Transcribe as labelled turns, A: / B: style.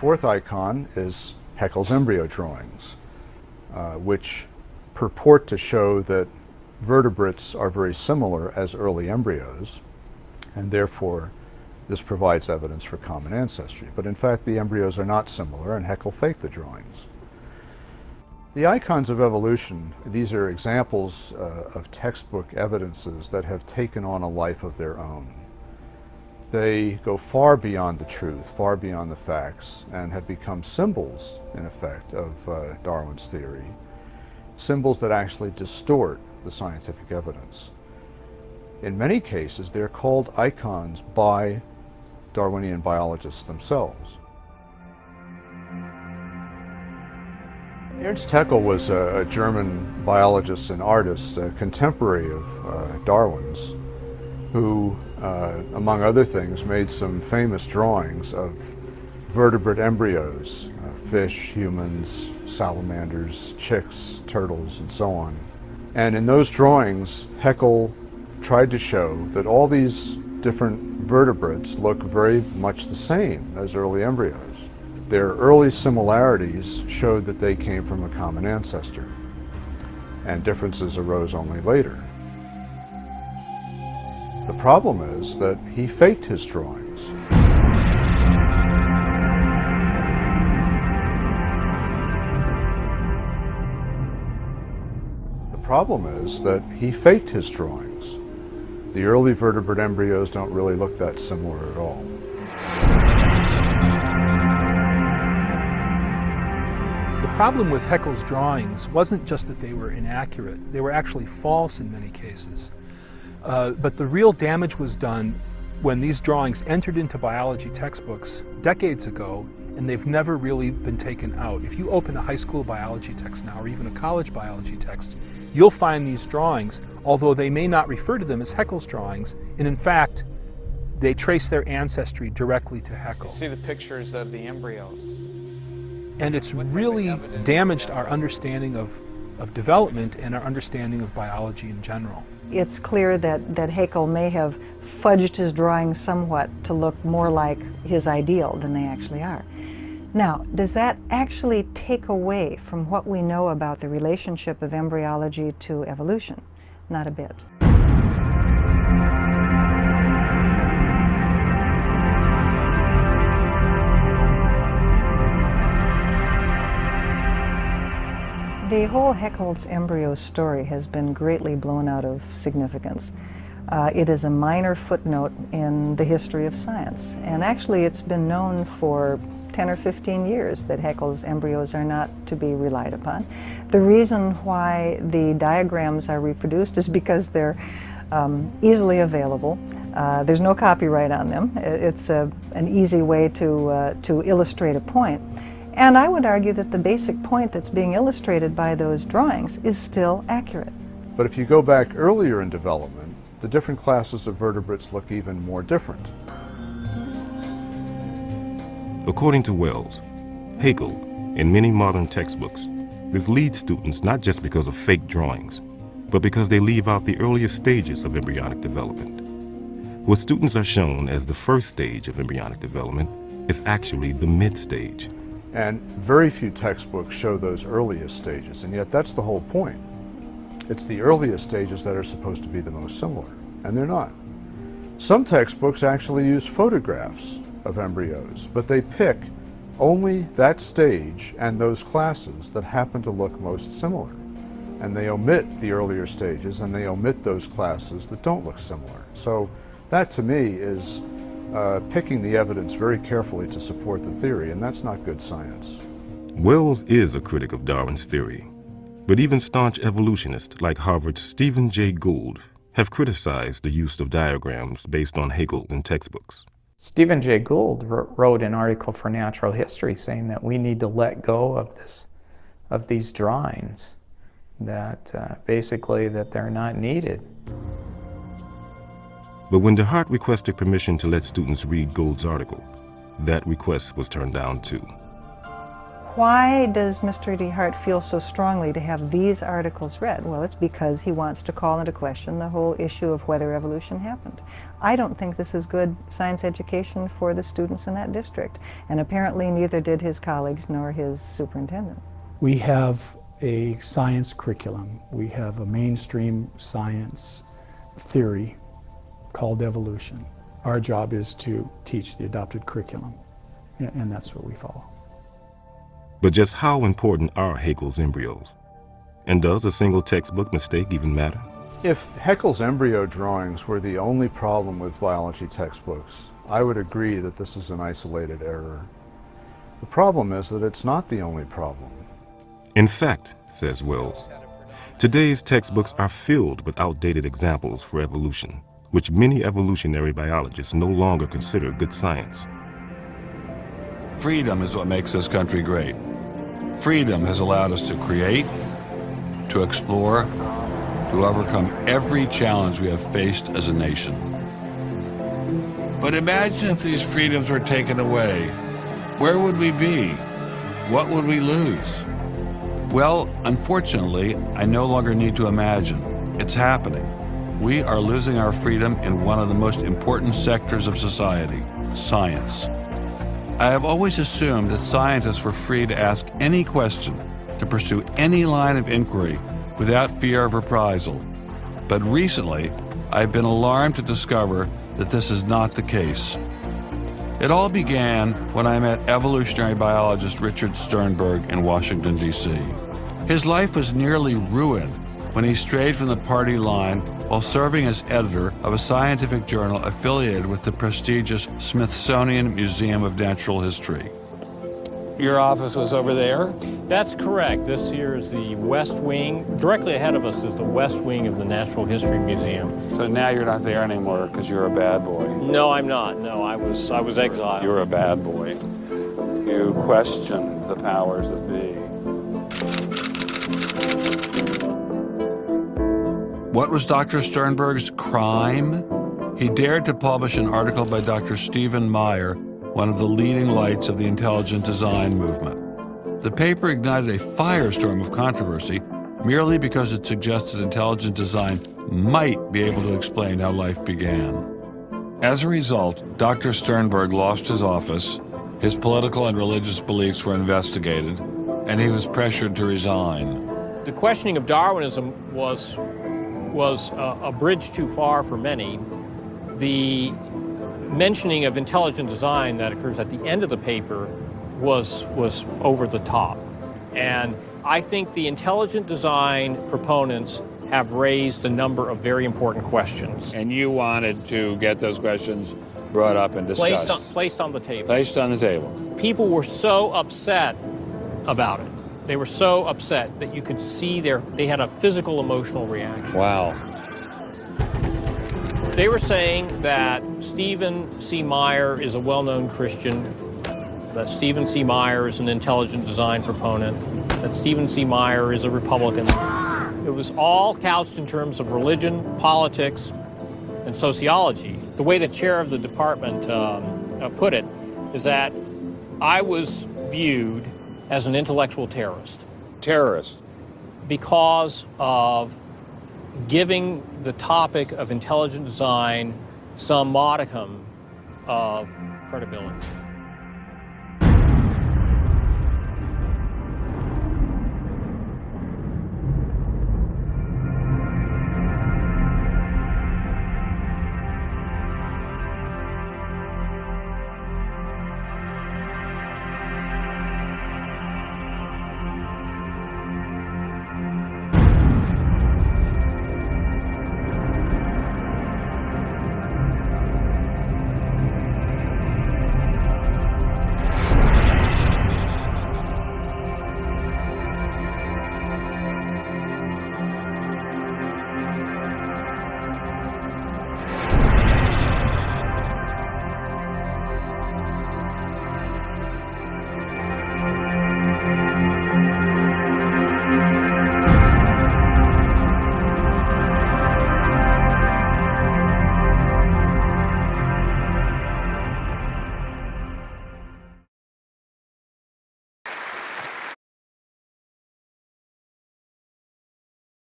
A: fourth icon is Haeckel's embryo drawings, which purport to show that vertebrates are very similar as early embryos, and therefore this provides evidence for common ancestry. But in fact, the embryos are not similar, and Haeckel faked the drawings. The icons of evolution, these are examples of textbook evidences that have taken on a life of their own. They go far beyond the truth, far beyond the facts, and have become symbols, in effect, of Darwin's theory, symbols that actually distort the scientific evidence. In many cases, they're called icons by Darwinian biologists themselves. Ernst Haeckel was a German biologist and artist, a contemporary of Darwin's, who, among other things, made some famous drawings of vertebrate embryos, fish, humans, salamanders, chicks, turtles, and so on. And in those drawings, Haeckel tried to show that all these different vertebrates look very much the same as early embryos. Their early similarities showed that they came from a common ancestor, and differences arose only later. The problem is that he faked his drawings. The problem is that he faked his drawings. The early vertebrate embryos don't really look that similar at all.
B: The problem with Haeckel's drawings wasn't just that they were inaccurate, they were actually false in many cases. But the real damage was done when these drawings entered into biology textbooks decades ago, and they've never really been taken out. If you open a high school biology text now, or even a college biology text, you'll find these drawings, although they may not refer to them as Haeckel's drawings, and in fact, they trace their ancestry directly to Haeckel.
C: You see the pictures of the embryos.
B: And it's really damaged our understanding of development and our understanding of biology in general.
D: It's clear that Haeckel may have fudged his drawings somewhat to look more like his ideal than they actually are. Now, does that actually take away from what we know about the relationship of embryology to evolution? Not a bit. The whole Haeckel's embryo story has been greatly blown out of significance. It is a minor footnote in the history of science, and actually it's been known for 10 or 15 years that Haeckel's embryos are not to be relied upon. The reason why the diagrams are reproduced is because they're easily available. There's no copyright on them. It's an easy way to illustrate a point. And I would argue that the basic point that's being illustrated by those drawings is still accurate.
A: But if you go back earlier in development, the different classes of vertebrates look even more different.
E: According to Wells, Haeckel, in many modern textbooks, misleads students not just because of fake drawings, but because they leave out the earliest stages of embryonic development. What students are shown as the first stage of embryonic development is actually the mid-stage.
A: And very few textbooks show those earliest stages, and yet that's the whole point. It's the earliest stages that are supposed to be the most similar, and they're not. Some textbooks actually use photographs of embryos, but they pick only that stage and those classes that happen to look most similar. And they omit the earlier stages, and they omit those classes that don't look similar. So that, to me, is picking the evidence very carefully to support the theory, and that's not good science.
E: Wells is a critic of Darwin's theory, but even staunch evolutionists like Harvard's Stephen Jay Gould have criticized the use of diagrams based on Haeckel in textbooks.
C: Stephen Jay Gould wrote an article for Natural History saying that we need to let go of these drawings, that basically that they're not needed.
E: But when DeHart requested permission to let students read Gould's article, that request was turned down too.
D: Why does Mr. DeHart feel so strongly to have these articles read? Well, it's because he wants to call into question the whole issue of whether evolution happened. I don't think this is good science education for the students in that district, and apparently neither did his colleagues nor his superintendent.
F: We have a science curriculum. We have a mainstream science theory called evolution. Our job is to teach the adopted curriculum, and that's what we follow.
E: But just how important are Haeckel's embryos? And does a single textbook mistake even matter?
A: If Haeckel's embryo drawings were the only problem with biology textbooks, I would agree that this is an isolated error. The problem is that it's not the only problem.
E: In fact, says Wells, today's textbooks are filled with outdated examples for evolution, which many evolutionary biologists no longer consider good science.
G: Freedom is what makes this country great. Freedom has allowed us to create, to explore, to overcome every challenge we have faced as a nation. But imagine if these freedoms were taken away. Where would we be? What would we lose? Well, unfortunately, I no longer need to imagine. It's happening. We are losing our freedom in one of the most important sectors of society, science. I have always assumed that scientists were free to ask any question, to pursue any line of inquiry without fear of reprisal. But recently, I've been alarmed to discover that this is not the case. It all began when I met evolutionary biologist Richard Sternberg in Washington, D.C. His life was nearly ruined when he strayed from the party line while serving as editor of a scientific journal affiliated with the prestigious Smithsonian Museum of Natural History. Your office was over there?
H: That's correct. This here is the West Wing. Directly ahead of us is the West Wing of the Natural History Museum.
G: So now you're not there anymore because you're a bad boy.
H: No, I'm not. No, I was exiled.
G: You're a bad boy. You questioned the powers that be. What was Dr. Sternberg's crime? He dared to publish an article by Dr. Stephen Meyer, one of the leading lights of the intelligent design movement. The paper ignited a firestorm of controversy merely because it suggested intelligent design might be able to explain how life began. As a result, Dr. Sternberg lost his office, his political and religious beliefs were investigated, and he was pressured to resign.
H: The questioning of Darwinism was a bridge too far for many. The mentioning of intelligent design that occurs at the end of the paper was over the top. And I think the intelligent design proponents have raised a number of very important questions.
G: And you wanted to get those questions brought up and discussed.
H: Placed on the table.
G: Placed on the table.
H: People were so upset about it. They were so upset that you could see they had a physical emotional reaction.
G: Wow.
H: They were saying that Stephen C. Meyer is a well-known Christian, that Stephen C. Meyer is an intelligent design proponent, that Stephen C. Meyer is a Republican. It was all couched in terms of religion, politics, and sociology. The way the chair of the department put it is that I was viewed as an intellectual terrorist.
G: Terrorist.
H: Because of giving the topic of intelligent design some modicum of credibility.